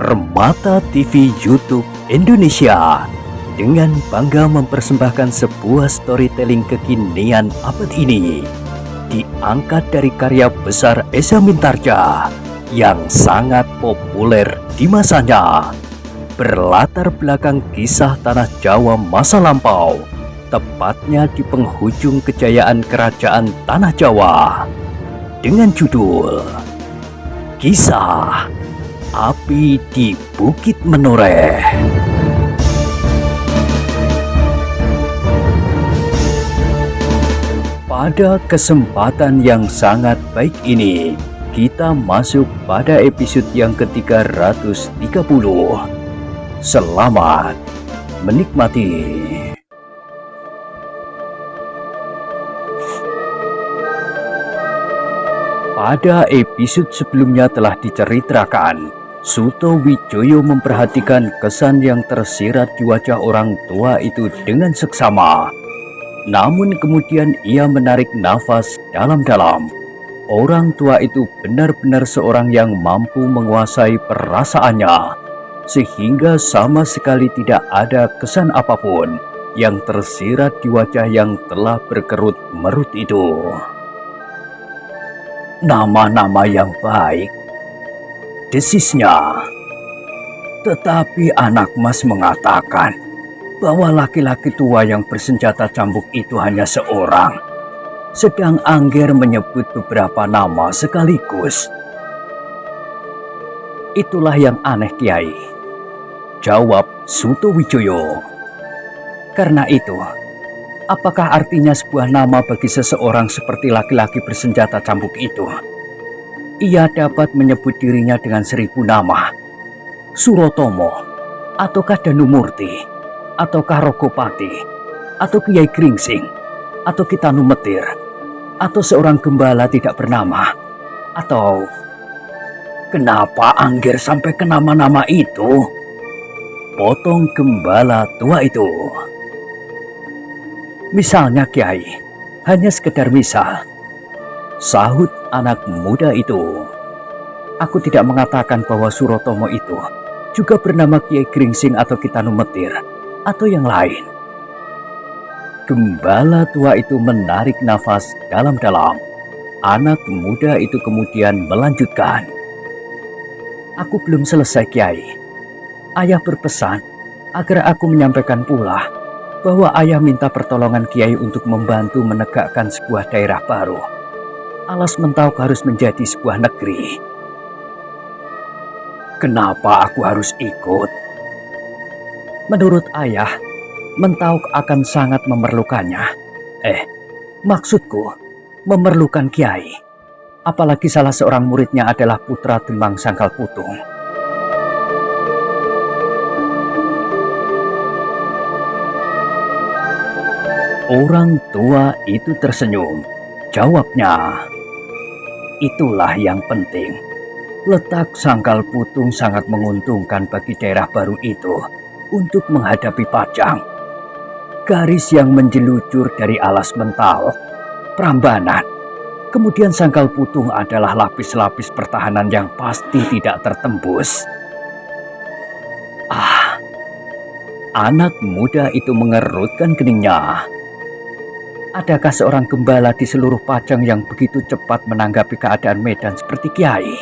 Permata TV YouTube Indonesia dengan bangga mempersembahkan sebuah storytelling kekinian abad ini, diangkat dari karya besar Esa Mintarja yang sangat populer di masanya, berlatar belakang kisah tanah Jawa masa lampau, tepatnya di penghujung kejayaan kerajaan tanah Jawa, dengan judul Kisah Api di Bukit Menoreh. Pada kesempatan yang sangat baik ini, kita masuk pada episode yang ke-330. Selamat menikmati. Pada episode sebelumnya telah diceritakan, Suto Wijoyo memperhatikan kesan yang tersirat di wajah orang tua itu dengan seksama. Namun kemudian ia menarik nafas dalam-dalam. Orang tua itu benar-benar seorang yang mampu menguasai perasaannya, sehingga sama sekali tidak ada kesan apapun yang tersirat di wajah yang telah berkerut-merut itu. Nama-nama yang baik, desisnya. Tetapi anak mas mengatakan bahwa laki-laki tua yang bersenjata cambuk itu hanya seorang, sedang Angger menyebut beberapa nama sekaligus. Itulah yang aneh, Kiai, jawab Suto Wijoyo. Karena itu, apakah artinya sebuah nama bagi seseorang seperti laki-laki bersenjata cambuk itu? Ia dapat menyebut dirinya dengan 1000 nama. Surotomo, ataukah Danumurti, ataukah Rogopati, atau Kiai Gringsing, atau Kitanumetir, atau seorang gembala tidak bernama, atau... Kenapa Angger sampai ke nama-nama itu? Potong gembala tua itu. Misalnya Kiai, hanya sekedar misal, sahut anak muda itu. Aku tidak mengatakan bahwa Surotomo itu juga bernama Kiai Gringsing atau Kitanumetir atau yang lain. Gembala tua itu menarik nafas dalam-dalam. Anak muda itu kemudian melanjutkan. Aku belum selesai, Kiai. Ayah berpesan agar aku menyampaikan pula bahwa ayah minta pertolongan Kiai untuk membantu menegakkan sebuah daerah baru. Alas Mentauk harus menjadi sebuah negeri. Kenapa aku harus ikut? Menurut ayah, Mentauk akan sangat memerlukannya. Maksudku, memerlukan Kiai. Apalagi salah seorang muridnya adalah putra Demang Sangkal Putung. Orang tua itu tersenyum. Jawabnya, itulah yang penting. Letak Sangkal Putung sangat menguntungkan bagi daerah baru itu untuk menghadapi Pajang. Garis yang menjelucur dari Alas Mentauk, Prambanan, kemudian Sangkal Putung adalah lapis-lapis pertahanan yang pasti tidak tertembus. Anak muda itu mengerutkan keningnya. Adakah seorang gembala di seluruh Pajang yang begitu cepat menanggapi keadaan medan seperti Kiai?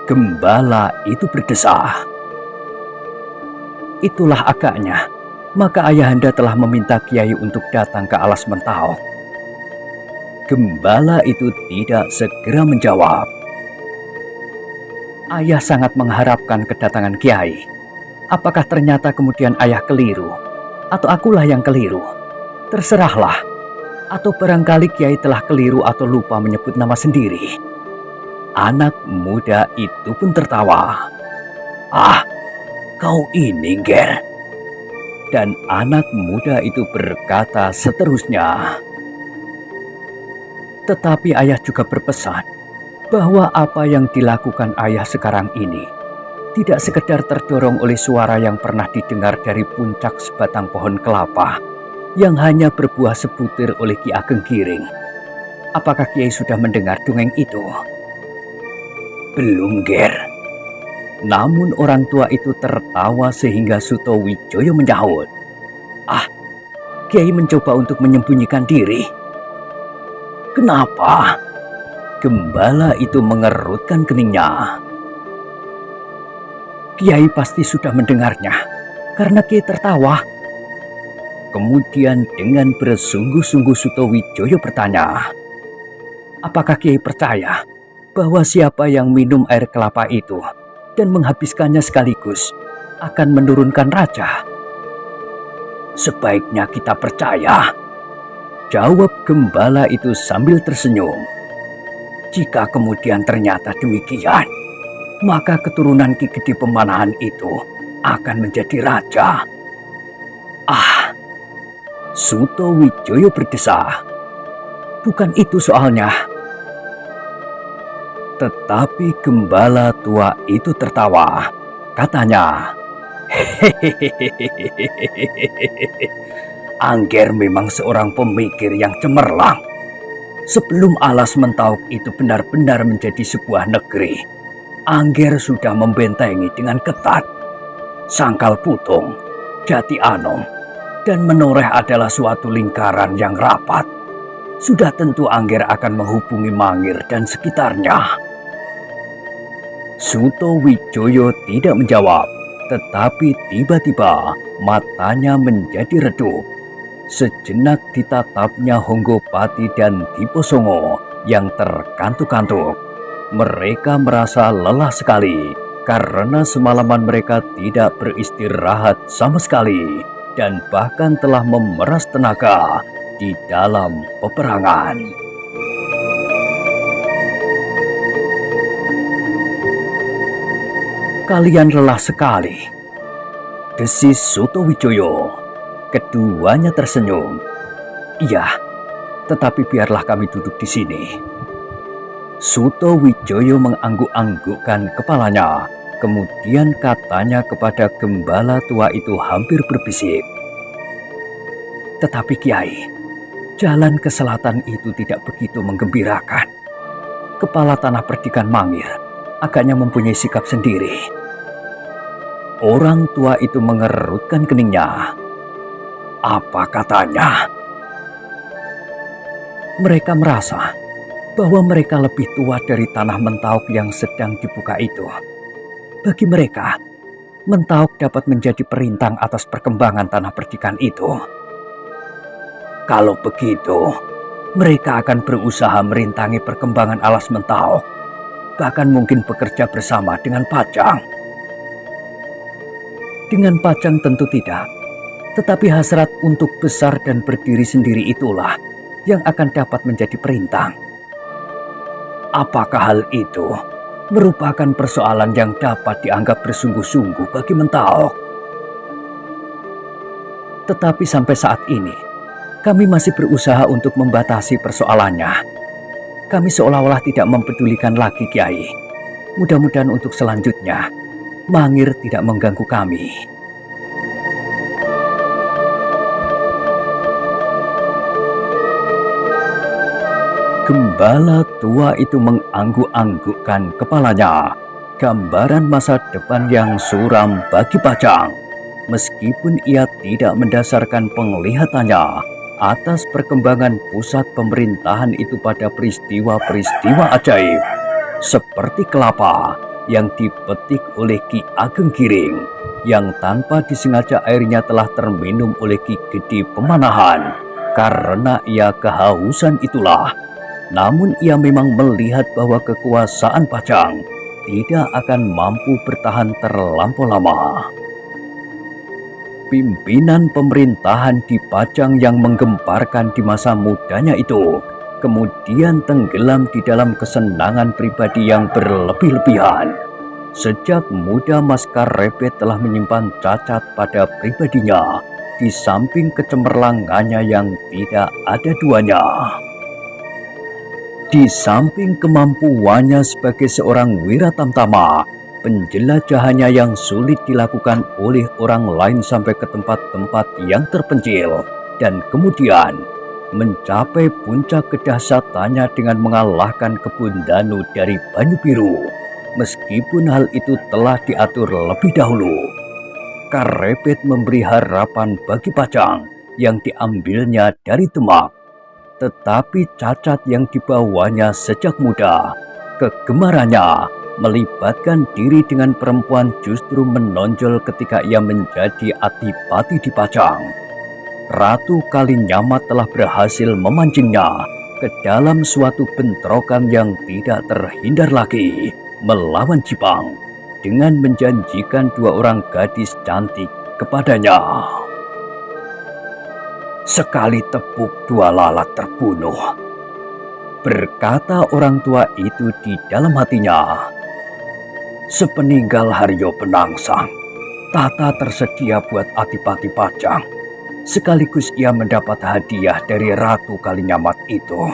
Gembala itu berdesah. Itulah agaknya, maka ayahanda telah meminta Kiai untuk datang ke Alas Mentauk. Gembala itu tidak segera menjawab. Ayah sangat mengharapkan kedatangan Kiai. Apakah ternyata kemudian ayah keliru? Atau akulah yang keliru? Terserahlah. Atau barangkali Kiai telah keliru atau lupa menyebut nama sendiri. Anak muda itu pun tertawa. Kau ini, Ger. Dan anak muda itu berkata seterusnya. Tetapi ayah juga berpesan bahwa apa yang dilakukan ayah sekarang ini tidak sekedar terdorong oleh suara yang pernah didengar dari puncak sebatang pohon kelapa yang hanya berbuah sebutir oleh Ki Ageng Giring. Apakah Kiai sudah mendengar dongeng itu? Belum, Ger. Namun orang tua itu tertawa sehingga Suto Wijoyo menyahut. Ah, Kiai mencoba untuk menyembunyikan diri. Kenapa? Gembala itu mengerutkan keningnya. Kiai pasti sudah mendengarnya, karena Kiai tertawa. Kemudian dengan bersungguh-sungguh Suto Wijoyo bertanya, apakah Kiai percaya bahwa siapa yang minum air kelapa itu dan menghabiskannya sekaligus akan menurunkan raja? Sebaiknya kita percaya, jawab gembala itu sambil tersenyum. Jika kemudian ternyata demikian, maka keturunan Ki Gede Pemanahan itu akan menjadi raja. Ah, Suto Wijoyo berdesah. Bukan itu soalnya. Tetapi gembala tua itu tertawa. Katanya, Angger memang seorang pemikir yang cemerlang. Sebelum Alas Mentauk itu benar-benar menjadi sebuah negeri, Angger sudah membentengi dengan ketat. Sangkal Putung, Jati Anom, dan Menoreh adalah suatu lingkaran yang rapat. Sudah tentu Angger akan menghubungi Mangir dan sekitarnya. Suto Wijoyo tidak menjawab, tetapi tiba-tiba matanya menjadi redup. Sejenak ditatapnya Honggopati dan Diposongo yang terkantuk-kantuk. Mereka merasa lelah sekali karena semalaman mereka tidak beristirahat sama sekali dan bahkan telah memeras tenaga di dalam peperangan. Kalian lelah sekali, desis Suto Wijoyo. Keduanya tersenyum. Iya, tetapi biarlah kami duduk di sini. Suto Wijoyo mengangguk-anggukkan kepalanya. Kemudian katanya kepada gembala tua itu hampir berbisik. Tetapi Kiai, jalan ke selatan itu tidak begitu menggembirakan. Kepala tanah perdikan Mangir agaknya mempunyai sikap sendiri. Orang tua itu mengerutkan keningnya. Apa katanya? Mereka merasa bahwa mereka lebih tua dari tanah Mentauk yang sedang dibuka itu. Bagi mereka, Mentauk dapat menjadi perintang atas perkembangan tanah perdikan itu. Kalau begitu, mereka akan berusaha merintangi perkembangan Alas Mentauk, bahkan mungkin bekerja bersama dengan Pajang. Dengan Pajang tentu tidak. Tetapi hasrat untuk besar dan berdiri sendiri itulah yang akan dapat menjadi perintang. Apakah hal itu merupakan persoalan yang dapat dianggap bersungguh-sungguh bagi Mentauk? Tetapi sampai saat ini, kami masih berusaha untuk membatasi persoalannya. Kami seolah-olah tidak mempedulikan lagi, Kiai. Mudah-mudahan untuk selanjutnya, Mangir tidak mengganggu kami. Gembala tua itu mengangguk-anggukkan kepalanya. Gambaran masa depan yang suram bagi Pajang. Meskipun ia tidak mendasarkan penglihatannya atas perkembangan pusat pemerintahan itu pada peristiwa-peristiwa ajaib. Seperti kelapa yang dipetik oleh Ki Ageng Giring, yang tanpa disengaja airnya telah terminum oleh Ki Gede Pemanahan. Karena ia kehausan itulah. Namun ia memang melihat bahwa kekuasaan Pajang tidak akan mampu bertahan terlampau lama. Pimpinan pemerintahan di Pajang yang menggemparkan di masa mudanya itu kemudian tenggelam di dalam kesenangan pribadi yang berlebih-lebihan. Sejak muda Mas Karepet telah menyimpan cacat pada pribadinya, di samping kecemerlangannya yang tidak ada duanya. Di samping kemampuannya sebagai seorang wiratamtama, penjelajahannya yang sulit dilakukan oleh orang lain sampai ke tempat-tempat yang terpencil, dan kemudian mencapai puncak kedahsyatannya dengan mengalahkan Kebun Danu dari Banyu Biru. Meskipun hal itu telah diatur lebih dahulu, Karepet memberi harapan bagi Pajang yang diambilnya dari Demak. Tetapi cacat yang dibawanya sejak muda, kegemarannya melibatkan diri dengan perempuan justru menonjol ketika ia menjadi adipati di Pajang. Ratu Kalinyamat telah berhasil memancingnya ke dalam suatu bentrokan yang tidak terhindar lagi melawan Jipang dengan menjanjikan 2 orang gadis cantik kepadanya. Sekali tepuk 2 lalat terbunuh, berkata orang tua itu di dalam hatinya. Sepeninggal Haryo Penangsang, tata tersedia buat Adipati Pajang. Sekaligus ia mendapat hadiah dari Ratu Kalinyamat itu.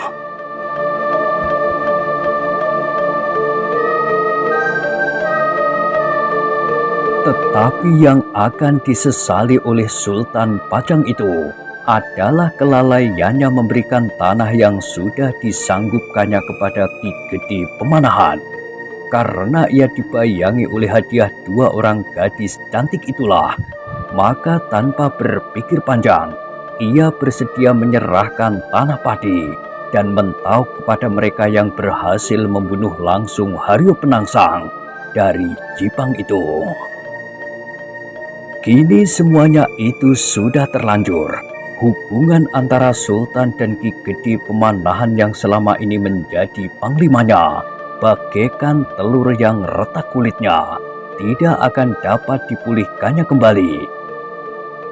Tetapi yang akan disesali oleh Sultan Pajang itu adalah kelalaiannya memberikan tanah yang sudah disanggupkannya kepada Ki Gede Pemanahan. Karena ia dibayangi oleh hadiah 2 orang gadis cantik itulah, maka tanpa berpikir panjang, ia bersedia menyerahkan tanah padi dan Mentauke kepada mereka yang berhasil membunuh langsung Haryo Penangsang dari Jipang itu. Kini semuanya itu sudah terlanjur. Hubungan antara Sultan dan Ki Gede Pemanahan yang selama ini menjadi panglimanya bagaikan telur yang retak kulitnya, tidak akan dapat dipulihkannya kembali.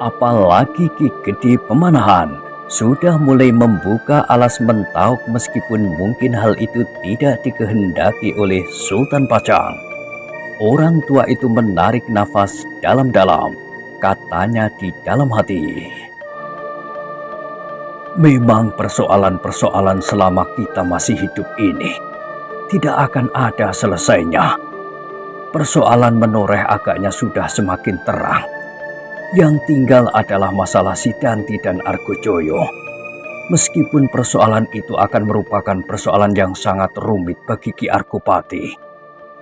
Apalagi Ki Gede Pemanahan sudah mulai membuka alas Mentauke meskipun mungkin hal itu tidak dikehendaki oleh Sultan Pajang. Orang tua itu menarik nafas dalam-dalam, katanya di dalam hati. Memang persoalan-persoalan selama kita masih hidup ini tidak akan ada selesainya. Persoalan menoreh agaknya sudah semakin terang. Yang tinggal adalah masalah Sidanti dan Argojoyo. Meskipun persoalan itu akan merupakan persoalan yang sangat rumit bagi Ki Argopati.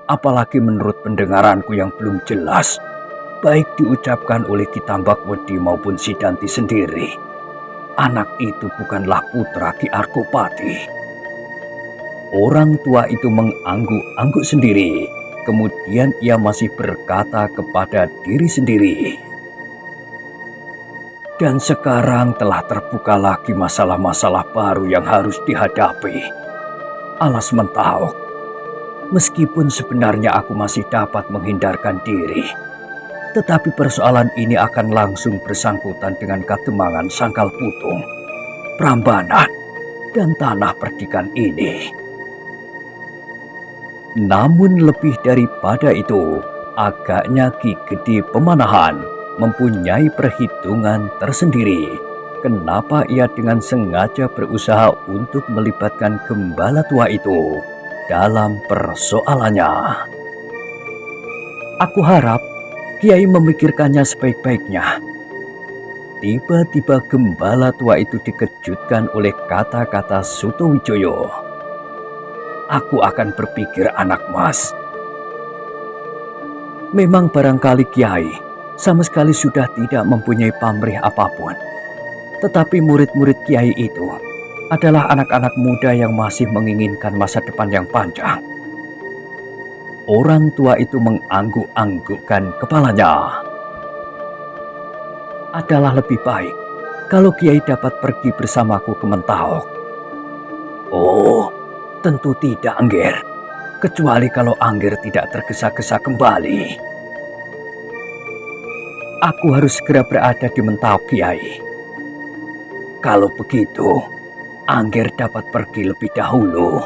Apalagi menurut pendengaranku yang belum jelas, baik diucapkan oleh Ki Tambakwedi maupun Sidanti sendiri, anak itu bukanlah putra Ki Argopati. Orang tua itu mengangguk-angguk sendiri. Kemudian ia masih berkata kepada diri sendiri, dan sekarang telah terbuka lagi masalah-masalah baru yang harus dihadapi. Alas Mentauke, meskipun sebenarnya aku masih dapat menghindarkan diri, tetapi persoalan ini akan langsung bersangkutan dengan Kademangan Sangkal Putung, Prambanan, dan tanah perdikan ini. Namun lebih daripada itu, agaknya Ki Gede Pemanahan mempunyai perhitungan tersendiri. Kenapa ia dengan sengaja berusaha untuk melibatkan gembala tua itu dalam persoalannya? Aku harap Kiai memikirkannya sebaik-baiknya. Tiba-tiba gembala tua itu dikejutkan oleh kata-kata Sutowijoyo. Aku akan berpikir, anak mas. Memang barangkali Kiai sama sekali sudah tidak mempunyai pamrih apapun. Tetapi murid-murid Kiai itu adalah anak-anak muda yang masih menginginkan masa depan yang panjang. Orang tua itu mengangguk-anggukkan kepalanya. Adalah lebih baik kalau Kiai dapat pergi bersamaku ke Mentauke. Oh, tentu tidak, Angger. Kecuali kalau Angger tidak tergesa-gesa kembali. Aku harus segera berada di Mentauke, Kiai. Kalau begitu, Angger dapat pergi lebih dahulu,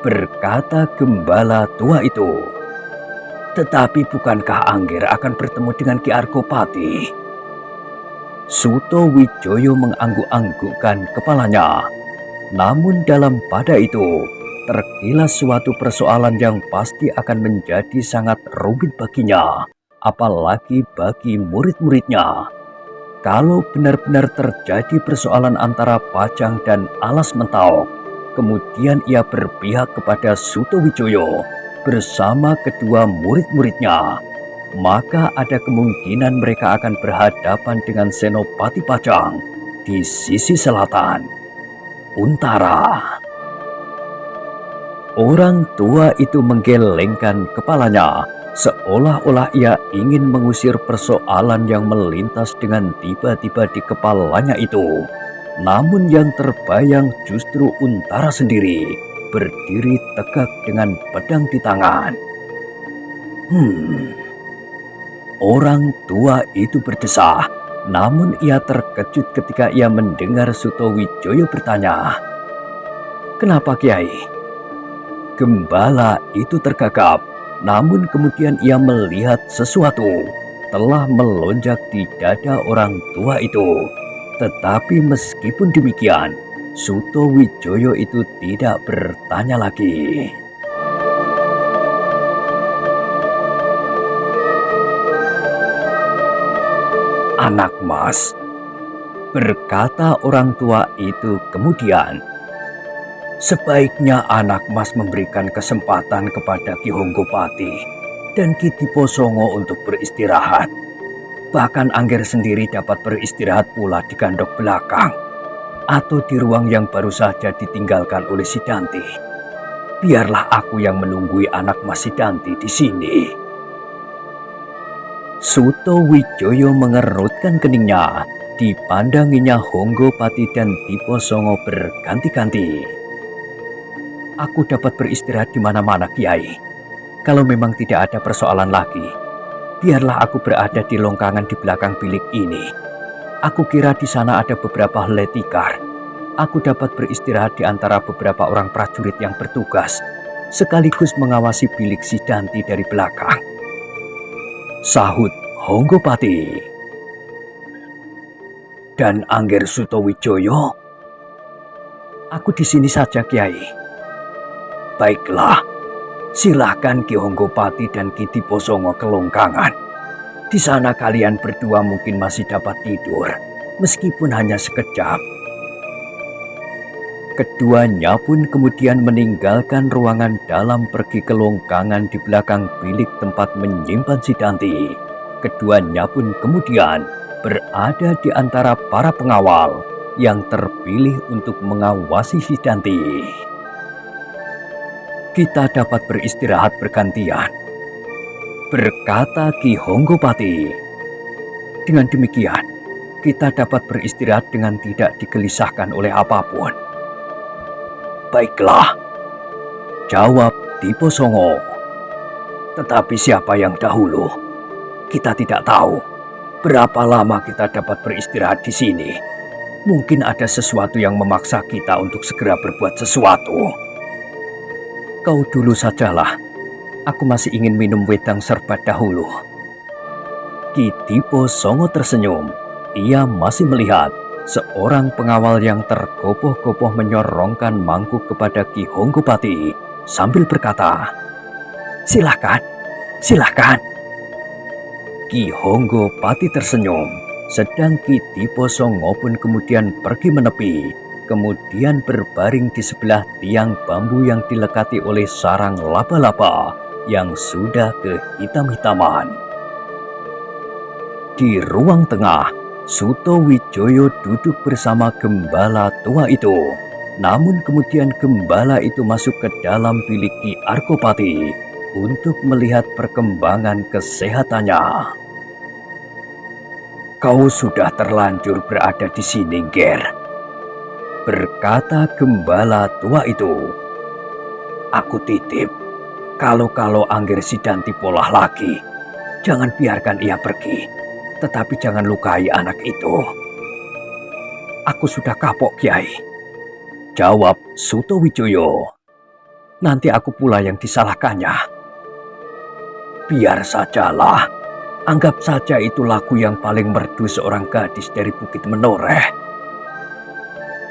berkata gembala tua itu. Tetapi bukankah Angger akan bertemu dengan Ki Argopati? Sutowijoyo mengangguk-anggukkan kepalanya. Namun dalam pada itu, terkilas suatu persoalan yang pasti akan menjadi sangat rumit baginya, apalagi bagi murid-muridnya. Kalau benar-benar terjadi persoalan antara Pajang dan Alas Mentauke, kemudian ia berpihak kepada Sutowijoyo, bersama kedua murid-muridnya, maka ada kemungkinan mereka akan berhadapan dengan Senopati Pajang di sisi selatan, Untara. Orang tua itu menggelengkan kepalanya, seolah-olah ia ingin mengusir persoalan yang melintas dengan tiba-tiba di kepalanya itu. Namun yang terbayang justru Untara sendiri, berdiri tegak dengan pedang di tangan. Orang tua itu berdesah, namun ia terkejut ketika ia mendengar Sutowijoyo bertanya, "Kenapa, Kiai?" Gembala itu tergagap, namun kemudian ia melihat sesuatu telah melonjak di dada orang tua itu. Tetapi meskipun demikian, Sutowijoyo itu tidak bertanya lagi. "Anak mas," berkata orang tua itu kemudian, "sebaiknya anak mas memberikan kesempatan kepada Ki Honggopati dan Ki Diposongo untuk beristirahat. Bahkan Angger sendiri dapat beristirahat pula di kandok belakang atau di ruang yang baru saja ditinggalkan oleh Sidanti. Biarlah aku yang menunggui anak mas Sidanti di sini." Sutowijoyo mengerutkan keningnya. Dipandanginya Honggopati dan Diposongo berganti-ganti. "Aku dapat beristirahat di mana-mana, Kiai. Kalau memang tidak ada persoalan lagi, biarlah aku berada di longkangan di belakang bilik ini. Aku kira di sana ada beberapa helai tikar. Aku dapat beristirahat di antara beberapa orang prajurit yang bertugas, sekaligus mengawasi bilik Sidanti dari belakang," sahut Honggopati. "Dan Angger Sutowijoyo?" "Aku di sini saja, Kiai." "Baiklah, silahkan Ki Honggopati dan Ki Diposongo ke longkangan. Di sana kalian berdua mungkin masih dapat tidur, meskipun hanya sekejap." Keduanya pun kemudian meninggalkan ruangan dalam pergi ke longkangan di belakang bilik tempat menyimpan Sidanti. Keduanya pun kemudian berada di antara para pengawal yang terpilih untuk mengawasi Sidanti. "Kita dapat beristirahat bergantian," berkata Ki Honggopati. "Dengan demikian, kita dapat beristirahat dengan tidak digelisahkan oleh apapun." "Baiklah," jawab Diposongo. "Tetapi siapa yang dahulu? Kita tidak tahu berapa lama kita dapat beristirahat di sini. Mungkin ada sesuatu yang memaksa kita untuk segera berbuat sesuatu." "Kau dulu sajalah. Aku masih ingin minum wedang serbat dahulu." Ki Diposongo tersenyum. Ia masih melihat seorang pengawal yang tergopoh-gopoh menyorongkan mangkuk kepada Ki Honggopati sambil berkata, "Silakan, silakan." Ki Honggopati tersenyum, sedang Ki Diposongo pun kemudian pergi menepi, kemudian berbaring di sebelah tiang bambu yang dilekati oleh sarang laba-laba yang sudah kehitam-hitaman. Di ruang tengah, Sutowijoyo duduk bersama gembala tua itu. Namun kemudian gembala itu masuk ke dalam bilik Ki Arkopati untuk melihat perkembangan kesehatannya. "Kau sudah terlanjur berada di sini, Ger," berkata gembala tua itu. "Aku titip, kalau Angger Sidanti polah lagi, jangan biarkan ia pergi, tetapi jangan lukai anak itu." "Aku sudah kapok, Kiai," jawab Sutowijoyo. "Nanti aku pula yang disalahkannya." "Biar sajalah. Anggap saja itu lagu yang paling merdu seorang gadis dari Bukit Menoreh.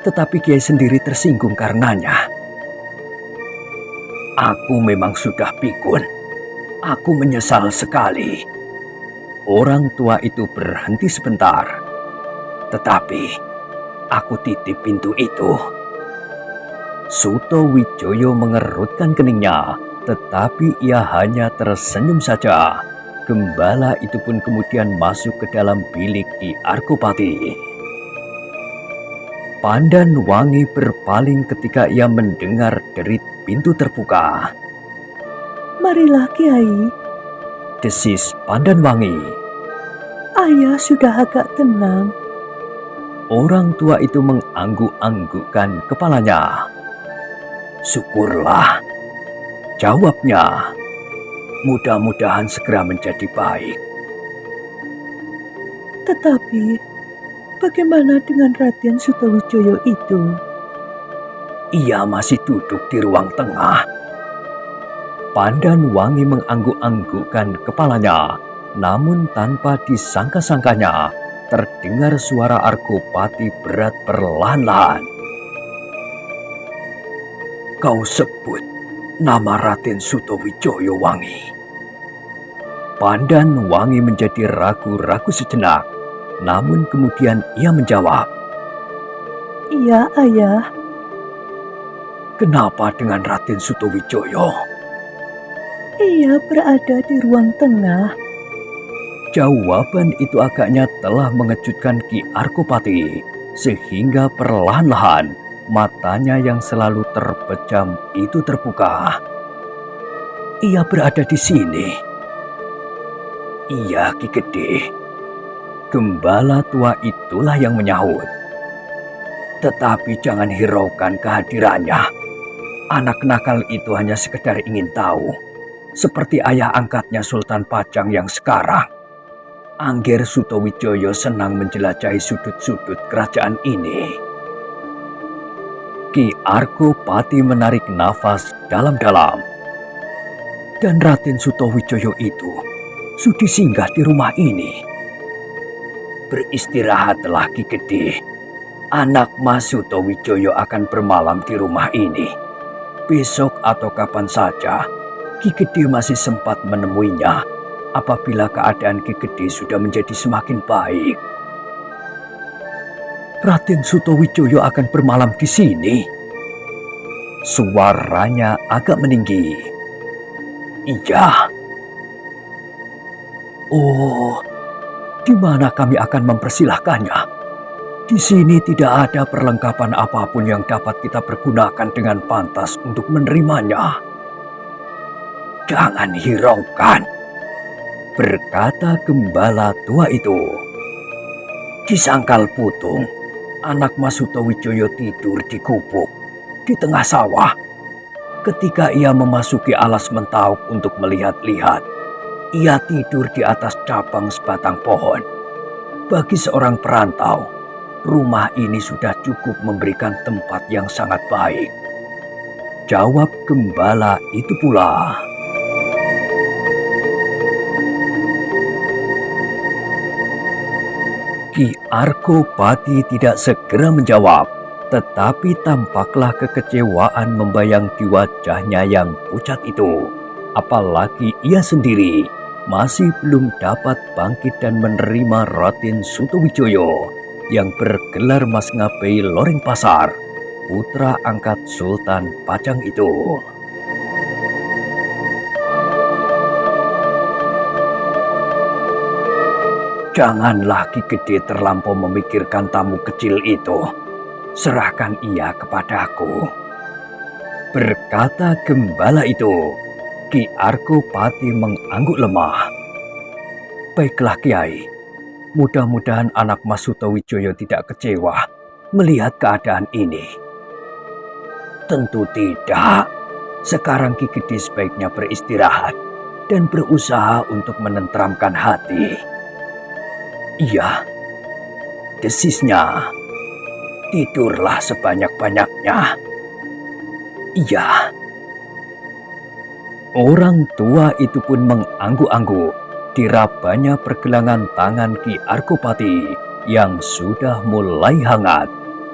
Tetapi Kiai sendiri tersinggung karenanya." "Aku memang sudah pikun. Aku menyesal sekali." Orang tua itu berhenti sebentar. "Tetapi aku titip pintu itu." Sutowijoyo mengerutkan keningnya. Tetapi ia hanya tersenyum saja. Gembala itu pun kemudian masuk ke dalam bilik Ki Arkopati. Pandan Wangi berpaling ketika ia mendengar derit pintu terbuka. "Marilah, Kiai," desis Pandan Wangi. "ayah sudah agak tenang." Orang tua itu mengangguk-anggukkan kepalanya. "Syukurlah," jawabnya. "Mudah-mudahan segera menjadi baik." "Tetapi bagaimana dengan Raden Sutawijaya itu?" "Ia masih duduk di ruang tengah." Pandan Wangi mengangguk-anggukkan kepalanya, namun tanpa disangka-sangkanya terdengar suara Arkopati berat perlahan-lahan. "Kau sebut nama Raden Sutawijaya, Wangi?" Pandan Wangi menjadi ragu-ragu sejenak, namun kemudian ia menjawab, "Iya, ayah." "Kenapa dengan Raden Sutawijaya?" "Ia berada di ruang tengah." Jawaban itu agaknya telah mengejutkan Ki Arkopati, sehingga perlahan-lahan matanya yang selalu terpejam itu terbuka. "Ia berada di sini." "Iya, Ki Gede." Gembala tua itulah yang menyahut. "Tetapi jangan hiraukan kehadirannya. Anak nakal itu hanya sekedar ingin tahu, seperti ayah angkatnya Sultan Pajang yang sekarang. Angger Sutawijaya senang menjelajahi sudut-sudut kerajaan ini." Ki Arkopati menarik nafas dalam-dalam. "Dan Raden Sutawijaya itu sudi singgah di rumah ini." "Beristirahatlah, Ki Gede. Anak Mas Sutawijaya akan bermalam di rumah ini. Besok atau kapan saja Ki Gede masih sempat menemuinya apabila keadaan Ki Gede sudah menjadi semakin baik." "Raden Sutawijaya akan bermalam di sini?" Suaranya agak meninggi. "Iya." "Oh, di mana kami akan mempersilahkannya? Di sini tidak ada perlengkapan apapun yang dapat kita pergunakan dengan pantas untuk menerimanya." "Jangan hiraukan," berkata gembala tua itu. "Di Sangkal Putung, anak Mas Sutawijaya tidur di gubuk di tengah sawah. Ketika ia memasuki alas mentauk untuk melihat-lihat, ia tidur di atas cabang sebatang pohon. Bagi seorang perantau, rumah ini sudah cukup memberikan tempat yang sangat baik." Jawab gembala itu pula. Ki Arkopati tidak segera menjawab, tetapi tampaklah kekecewaan membayang di wajahnya yang pucat itu. Apalagi ia sendiri masih belum dapat bangkit dan menerima Raden Sutawijaya yang bergelar Mas Ngabei Loreng Pasar, putra angkat Sultan Pajang itu. "Janganlah Ki Gede terlampau memikirkan tamu kecil itu. Serahkan ia kepadaku," berkata gembala itu. Ki Arkopati mengangguk lemah. "Baiklah Kiai, mudah-mudahan anak Mas Sutawijaya tidak kecewa melihat keadaan ini." "Tentu tidak. Sekarang Ki Gede sebaiknya beristirahat dan berusaha untuk menenteramkan hati." "Iya," desisnya. "Tidurlah sebanyak-banyaknya." "Iya." Orang tua itu pun mengangguk-angguk. Dirabanya pergelangan tangan Ki Arkopati yang sudah mulai hangat,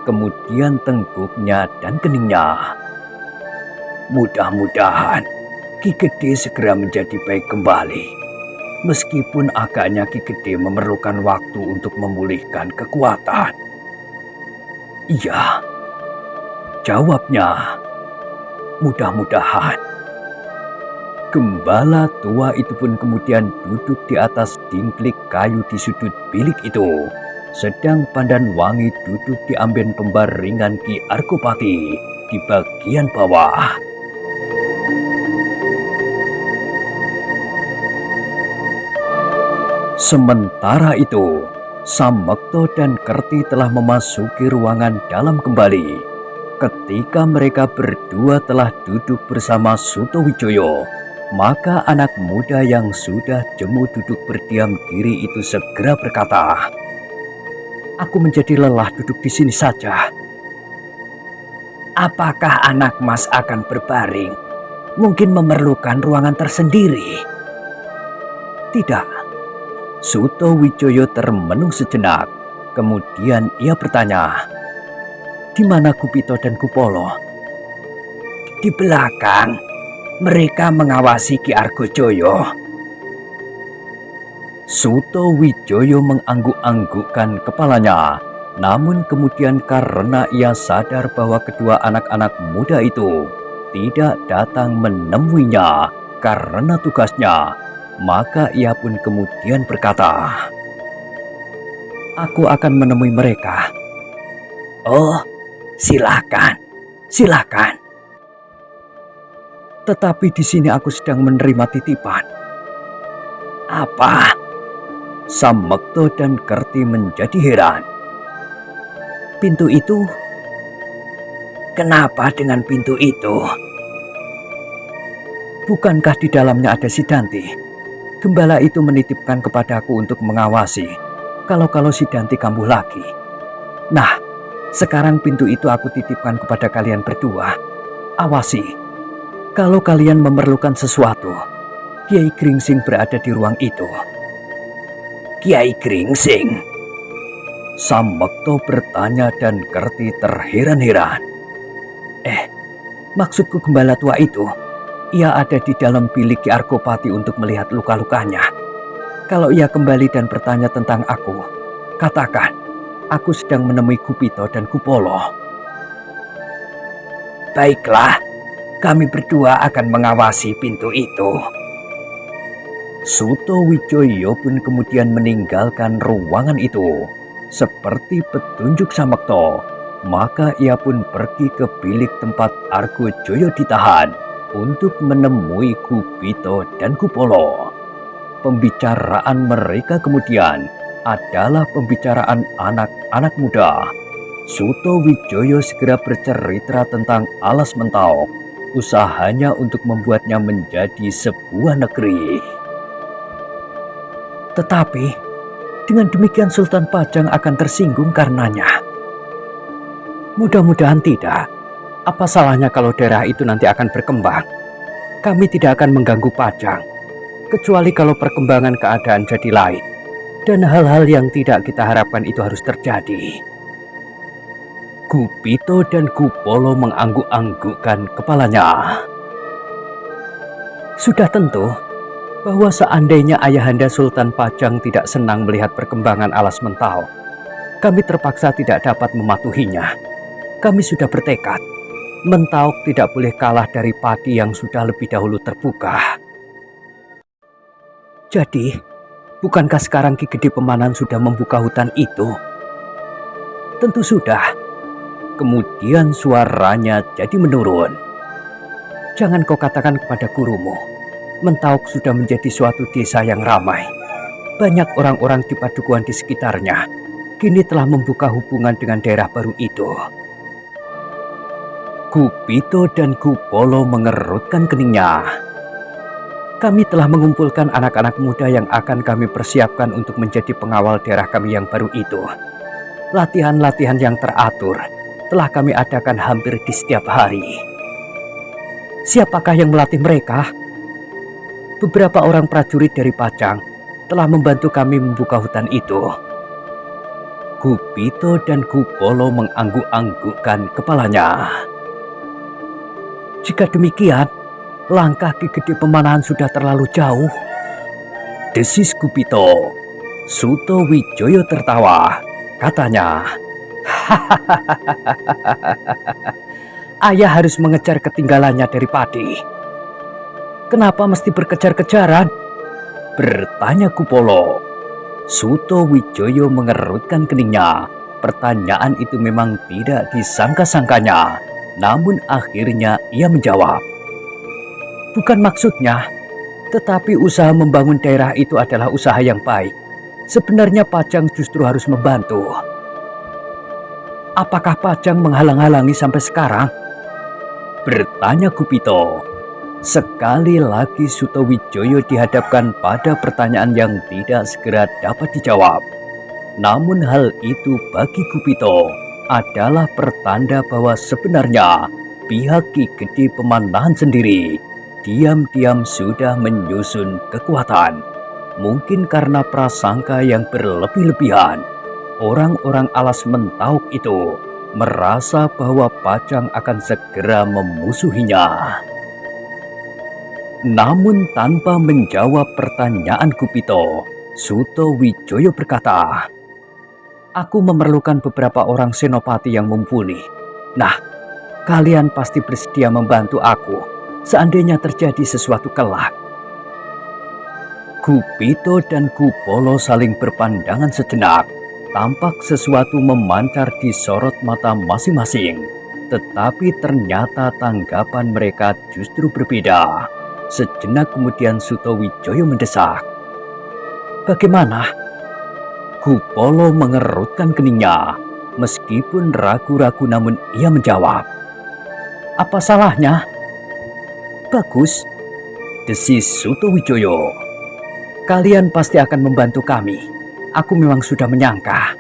kemudian tengkuknya dan keningnya. Mudah-mudahan Ki Gede segera menjadi baik kembali. Meskipun agaknya Ki Gede memerlukan waktu untuk memulihkan kekuatan. "Iya," jawabnya. "Mudah-mudahan." Gembala tua itu pun kemudian duduk di atas dingklik kayu di sudut bilik itu, sedang Pandan Wangi duduk di amben pembaringan Ki Argopati di bagian bawah. Sementara itu, Samekto dan Kerti telah memasuki ruangan dalam kembali. Ketika mereka berdua telah duduk bersama Sutowijoyo, maka anak muda yang sudah jemu duduk berdiam diri itu segera berkata, "Aku menjadi lelah duduk di sini saja." "Apakah anak Mas akan berbaring? Mungkin memerlukan ruangan tersendiri." "Tidak." Sutowijoyo termenung sejenak. Kemudian ia bertanya, "Di mana Kupito dan Kupolo?" "Di belakang. Mereka mengawasi Ki Argojoyo." Sutowijoyo mengangguk-anggukkan kepalanya. Namun kemudian karena ia sadar bahwa kedua anak-anak muda itu tidak datang menemuinya karena tugasnya, maka ia pun kemudian berkata, "Aku akan menemui mereka." "Oh, silakan, silakan. Tetapi di sini aku sedang menerima titipan." "Apa?" Samekto dan Kerti menjadi heran. "Pintu itu? Kenapa dengan pintu itu?" "Bukankah di dalamnya ada Sidanti? Gembala itu menitipkan kepadaku untuk mengawasi kalau Sidanti kambuh lagi. Nah, sekarang pintu itu aku titipkan kepada kalian berdua. Awasi. Kalau kalian memerlukan sesuatu, Kiai Gringsing berada di ruang itu." "Kiai Gringsing?" Samekto bertanya dan Kerti terheran-heran. Maksudku gembala tua itu. Ia ada di dalam bilik Ki Argopati untuk melihat luka-lukanya. Kalau ia kembali dan bertanya tentang aku, katakan, aku sedang menemui Kupito dan Kupolo." "Baiklah. Kami berdua akan mengawasi pintu itu." Sutowijoyo pun kemudian meninggalkan ruangan itu. Seperti petunjuk Samekto, maka ia pun pergi ke bilik tempat Argojoyo ditahan untuk menemui Kupito dan Kupolo. Pembicaraan mereka kemudian adalah pembicaraan anak-anak muda. Sutowijoyo segera bercerita tentang Alas Mentawai, usahanya untuk membuatnya menjadi sebuah negeri. Tetapi dengan demikian Sultan Pajang akan tersinggung karenanya. Mudah-mudahan tidak. Apa salahnya kalau daerah itu nanti akan berkembang? Kami tidak akan mengganggu Pajang, kecuali kalau perkembangan keadaan jadi lain, dan hal-hal yang tidak kita harapkan itu harus terjadi. Kupito dan Kupolo mengangguk-anggukkan kepalanya. Sudah tentu bahwa seandainya ayahanda Sultan Pajang tidak senang melihat perkembangan Alas Mentawai, kami terpaksa tidak dapat mematuhinya. Kami sudah bertekad, Mentawai tidak boleh kalah dari padi yang sudah lebih dahulu terbuka. Jadi, bukankah sekarang Ki Gede Pemanan sudah membuka hutan itu? Tentu sudah. Kemudian suaranya jadi menurun. Jangan kau katakan kepada gurumu, Mentawai sudah menjadi suatu desa yang ramai. Banyak orang-orang di padukuhan di sekitarnya kini telah membuka hubungan dengan daerah baru itu. Kupito dan Kupolo mengerutkan keningnya. Kami telah mengumpulkan anak-anak muda yang akan kami persiapkan untuk menjadi pengawal daerah kami yang baru itu. Latihan-latihan yang teratur telah kami adakan hampir di setiap hari. Siapakah yang melatih mereka? Beberapa orang prajurit dari Pajang telah membantu kami membuka hutan itu. Kupito dan Kupolo mengangguk-anggukkan kepalanya. Jika demikian, langkah Ki Gede Pemanahan sudah terlalu jauh, desis Kupito. Sutowijoyo tertawa. Katanya, "Ayah harus mengejar ketinggalannya dari padi." Kenapa mesti berkejar-kejaran? Bertanya Kupolo. Suto Wijoyo mengerutkan keningnya. Pertanyaan itu memang tidak disangka-sangkanya. Namun akhirnya ia menjawab. Bukan maksudnya, tetapi usaha membangun daerah itu adalah usaha yang baik. Sebenarnya Pajang justru harus membantu. Apakah Pajang menghalang-halangi sampai sekarang? Bertanya Gupito. Sekali lagi Suto Wijoyo dihadapkan pada pertanyaan yang tidak segera dapat dijawab. Namun hal itu bagi Gupito adalah pertanda bahwa sebenarnya pihak Ki Gede Pemanahan sendiri diam-diam sudah menyusun kekuatan. Mungkin karena prasangka yang berlebih-lebihan, orang-orang alas Mentauk itu merasa bahwa Pajang akan segera memusuhinya. Namun tanpa menjawab pertanyaan Gupito, Suto Wijoyo berkata, "Aku memerlukan beberapa orang senopati yang mumpuni. Nah, kalian pasti bersedia membantu aku seandainya terjadi sesuatu kelak." Gupito dan Kupolo saling berpandangan sejenak. Tampak sesuatu memancar di sorot mata masing-masing. Tetapi ternyata tanggapan mereka justru berbeda. Sejenak kemudian Suto Wijoyo mendesak. "Bagaimana?" Kupolo mengerutkan keningnya. Meskipun ragu-ragu namun ia menjawab. "Apa salahnya?" "Bagus," desis Suto Wijoyo. "Kalian pasti akan membantu kami. Aku memang sudah menyangka."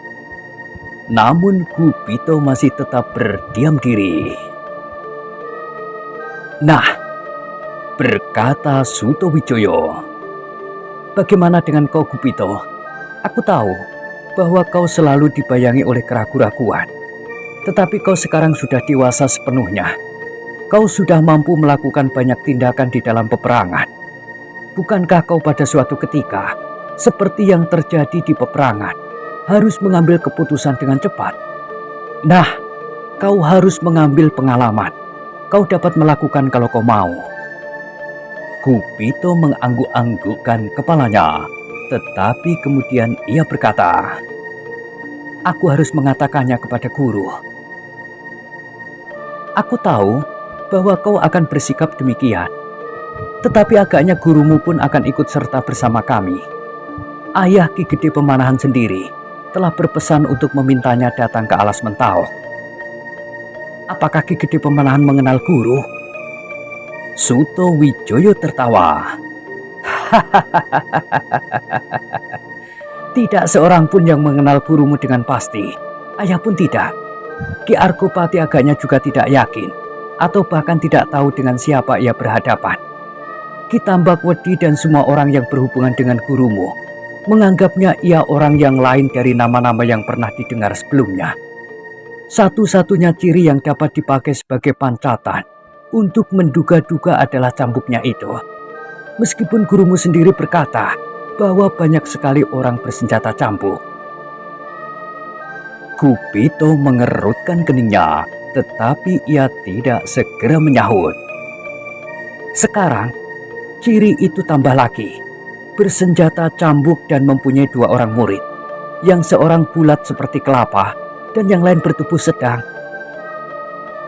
Namun Gupito masih tetap berdiam diri. "Nah," berkata Suto Wijoyo, "bagaimana dengan kau Gupito? Aku tahu bahwa kau selalu dibayangi oleh keraguan-raguan. Tetapi kau sekarang sudah dewasa sepenuhnya. Kau sudah mampu melakukan banyak tindakan di dalam peperangan. Bukankah kau pada suatu ketika, seperti yang terjadi di peperangan, harus mengambil keputusan dengan cepat? Nah, kau harus mengambil pengalaman. Kau dapat melakukan kalau kau mau." Gupito mengangguk-anggukkan kepalanya, tetapi kemudian ia berkata, "Aku harus mengatakannya kepada guru." "Aku tahu bahwa kau akan bersikap demikian, tetapi agaknya gurumu pun akan ikut serta bersama kami. Ayah Ki Gede Pemanahan sendiri telah berpesan untuk memintanya datang ke alas Mentauk." "Apakah Ki Gede Pemanahan mengenal guru?" Suto Wijoyo tertawa. "Tidak seorang pun yang mengenal gurumu dengan pasti. Ayah pun tidak. Ki Argopati agaknya juga tidak yakin, atau bahkan tidak tahu dengan siapa ia berhadapan. Ki Tambakwedi dan semua orang yang berhubungan dengan gurumu menganggapnya ia orang yang lain dari nama-nama yang pernah didengar sebelumnya. Satu-satunya ciri yang dapat dipakai sebagai pancatan untuk menduga-duga adalah cambuknya itu. Meskipun gurumu sendiri berkata bahwa banyak sekali orang bersenjata cambuk." Gupito mengerutkan keningnya, tetapi ia tidak segera menyahut. "Sekarang, ciri itu tambah lagi. Bersenjata cambuk dan mempunyai 2 orang murid. Yang seorang bulat seperti kelapa dan yang lain bertubuh sedang."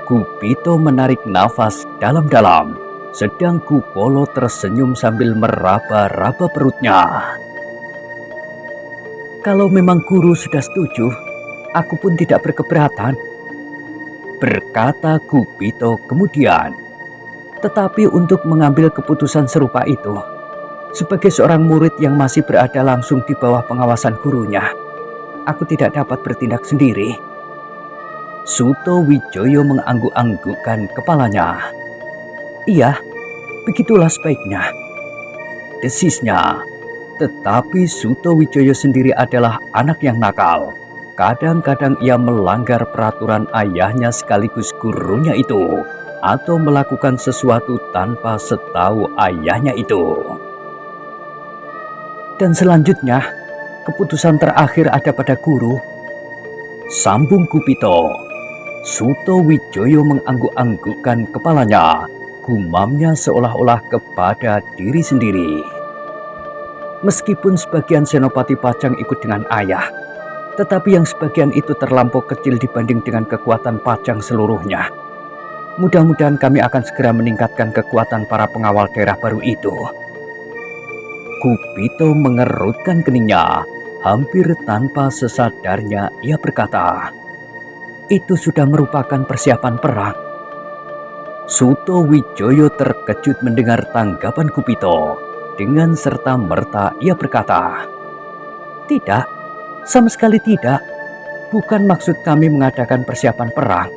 Gupito menarik nafas dalam-dalam, sedang Kupolo tersenyum sambil meraba-raba perutnya. "Kalau memang guru sudah setuju, aku pun tidak berkeberatan," berkata Gupito kemudian. "Tetapi untuk mengambil keputusan serupa itu, sebagai seorang murid yang masih berada langsung di bawah pengawasan gurunya, aku tidak dapat bertindak sendiri." Suto Wijoyo mengangguk-anggukkan kepalanya. "Iya, begitulah sebaiknya," desisnya. Tetapi Suto Wijoyo sendiri adalah anak yang nakal. Kadang-kadang ia melanggar peraturan ayahnya sekaligus gurunya itu, atau melakukan sesuatu tanpa setahu ayahnya itu. "Dan selanjutnya, keputusan terakhir ada pada guru," sambung Gupito. Suto Wijoyo mengangguk-anggukkan kepalanya. Gumamnya seolah-olah kepada diri sendiri. Meskipun sebagian Senopati Pajang ikut dengan ayah, tetapi yang sebagian itu terlampau kecil dibanding dengan kekuatan Pajang seluruhnya. Mudah-mudahan kami akan segera meningkatkan kekuatan para pengawal daerah baru itu. Kupito mengerutkan keningnya. Hampir tanpa sesadarnya ia berkata, itu sudah merupakan persiapan perang. Suto Wijoyo terkejut mendengar tanggapan Kupito. Dengan serta-merta ia berkata, tidak, sama sekali tidak. Bukan maksud kami mengadakan persiapan perang.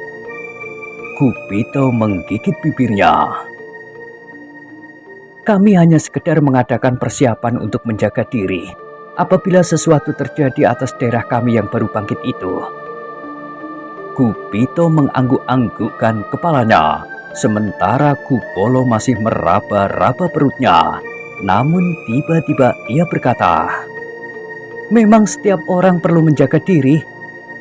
Kupito menggigit bibirnya. Kami hanya sekedar mengadakan persiapan untuk menjaga diri apabila sesuatu terjadi atas daerah kami yang baru bangkit itu. Kupito mengangguk-anggukkan kepalanya, sementara Kupolo masih meraba-raba perutnya. Namun tiba-tiba ia berkata, memang setiap orang perlu menjaga diri.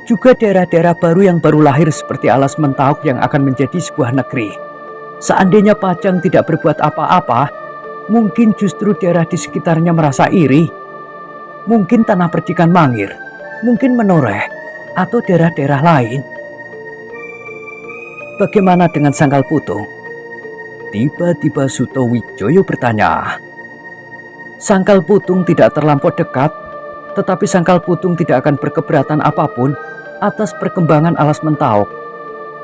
Juga daerah-daerah baru yang baru lahir seperti Alas Mentauk yang akan menjadi sebuah negeri. Seandainya Pajang tidak berbuat apa-apa, mungkin justru daerah di sekitarnya merasa iri. Mungkin tanah percikan Mangir, mungkin Menoreh, atau daerah-daerah lain. Bagaimana dengan Sangkal Putung? Tiba-tiba Suto Wijoyo bertanya. Sangkal Putung tidak terlampau dekat, tetapi Sangkal Putung tidak akan berkeberatan apapun atas perkembangan Alas Mentauk.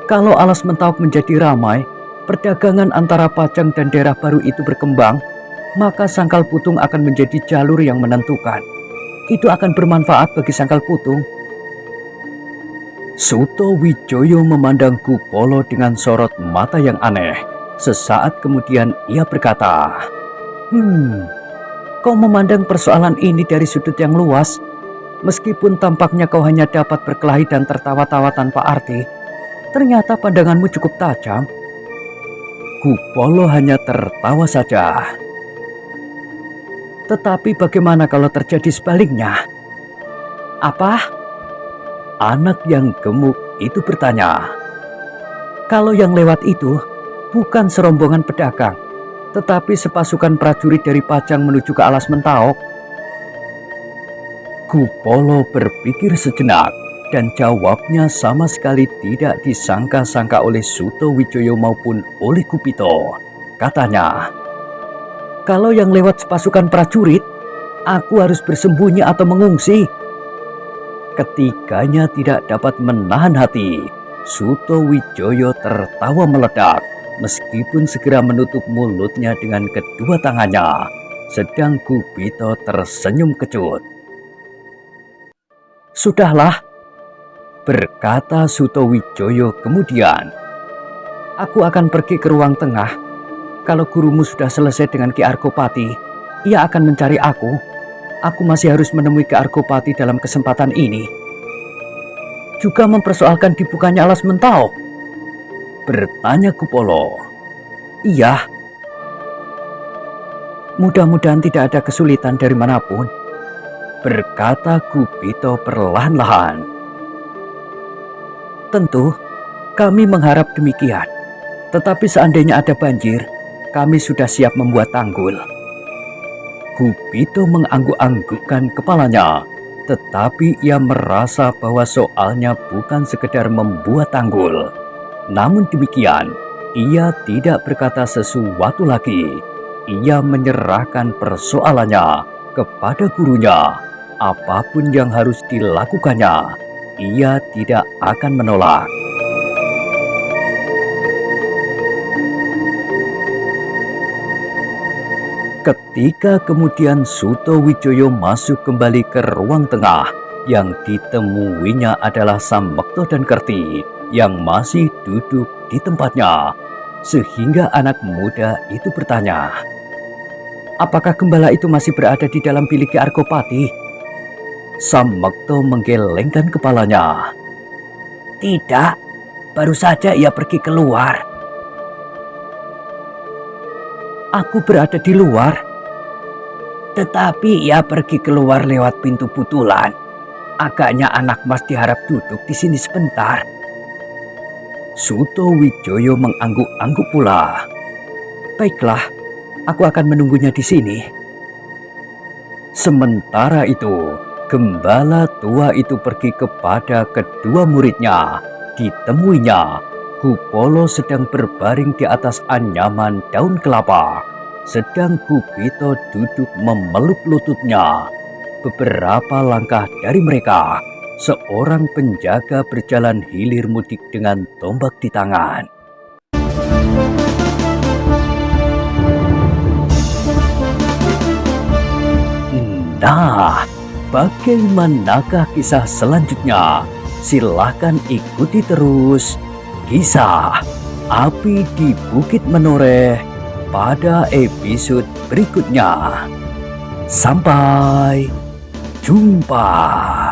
Kalau Alas Mentauk menjadi ramai, perdagangan antara Pajang dan daerah baru itu berkembang, maka Sangkal Putung akan menjadi jalur yang menentukan. Itu akan bermanfaat bagi Sangkal Putung. Suto Wijoyo memandang Kupolo dengan sorot mata yang aneh. Sesaat kemudian ia berkata, kau memandang persoalan ini dari sudut yang luas. Meskipun tampaknya kau hanya dapat berkelahi dan tertawa-tawa tanpa arti, ternyata pandanganmu cukup tajam. Kupolo hanya tertawa saja. Tetapi bagaimana kalau terjadi sebaliknya? Apa? Anak yang gemuk itu bertanya. Kalau yang lewat itu bukan serombongan pedagang, tetapi sepasukan prajurit dari Pajang menuju ke Alas Mentauk. Kupolo berpikir sejenak dan jawabnya sama sekali tidak disangka-sangka oleh Suto Wijoyo maupun oleh Kupito. Katanya, kalau yang lewat sepasukan prajurit, aku harus bersembunyi atau mengungsi. Ketiganya tidak dapat menahan hati. Suto Wijoyo tertawa meledak, meskipun segera menutup mulutnya dengan kedua tangannya. Sedang Kupito tersenyum kecut. Sudahlah, berkata Suto Wijoyo kemudian. Aku akan pergi ke ruang tengah. Kalau gurumu sudah selesai dengan Ki Argopati, ia akan mencari aku. Aku masih harus menemui Ki Argopati dalam kesempatan ini. Juga mempersoalkan dibukanya Alas Mentauk? Bertanya Kupolo. Iya. Mudah-mudahan tidak ada kesulitan dari manapun, berkata Kupito perlahan-lahan. Tentu, kami mengharap demikian. Tetapi seandainya ada banjir, kami sudah siap membuat tanggul. Kupito mengangguk-anggukkan kepalanya, tetapi ia merasa bahwa soalnya bukan sekedar membuat tanggul. Namun demikian, ia tidak berkata sesuatu lagi. Ia menyerahkan persoalannya kepada gurunya. Apapun yang harus dilakukannya, ia tidak akan menolak. Ketika kemudian Suto Wijoyo masuk kembali ke ruang tengah, yang ditemuinya adalah Sambekto dan Kerti yang masih duduk di tempatnya, sehingga anak muda itu bertanya, apakah gembala itu masih berada di dalam bilik Ki Argopati? Sambekto menggelengkan kepalanya. Tidak, baru saja ia pergi keluar. Aku berada di luar. Tetapi ia pergi keluar lewat pintu butulan. Agaknya anak mas diharap duduk di sini sebentar. Suto Wijoyo mengangguk-angguk pula. Baiklah, aku akan menunggunya di sini. Sementara itu, gembala tua itu pergi kepada kedua muridnya. Ditemuinya, Kupolo sedang berbaring di atas anyaman daun kelapa, sedang Gupito duduk memeluk lututnya. Beberapa langkah dari mereka, seorang penjaga berjalan hilir mudik dengan tombak di tangan. Nah, bagaimanakah kisah selanjutnya? Silahkan ikuti terus kisah Api di Bukit Menoreh pada episode berikutnya. Sampai jumpa.